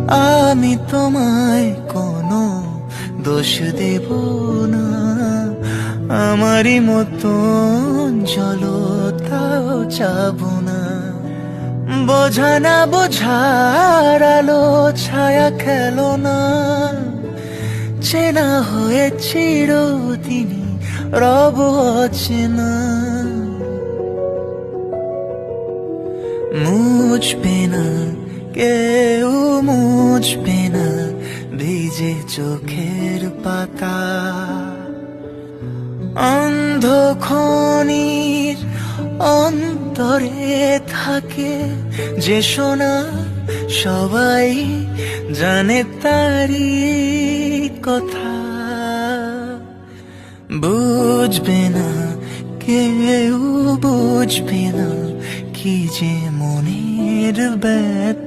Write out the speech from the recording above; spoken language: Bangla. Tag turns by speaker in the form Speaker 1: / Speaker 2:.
Speaker 1: আমি তোমায় কোনো দোষ দেব না, আমারই মতন জলতাও যাব না। বোঝা না বোঝার আলো ছায়া খেলো না, চেনা হয়ে চিরদিনই রব অচেনা। মুছবে না কেউ, মুছবে না ভিজে চোখের পাতা। অন্ধখনির অন্তরে থাকে যে সোনা, সবাই জানে তারি কথা। বুঝবে না কেউ, বুঝবে না কি যে মনের ব্যথা।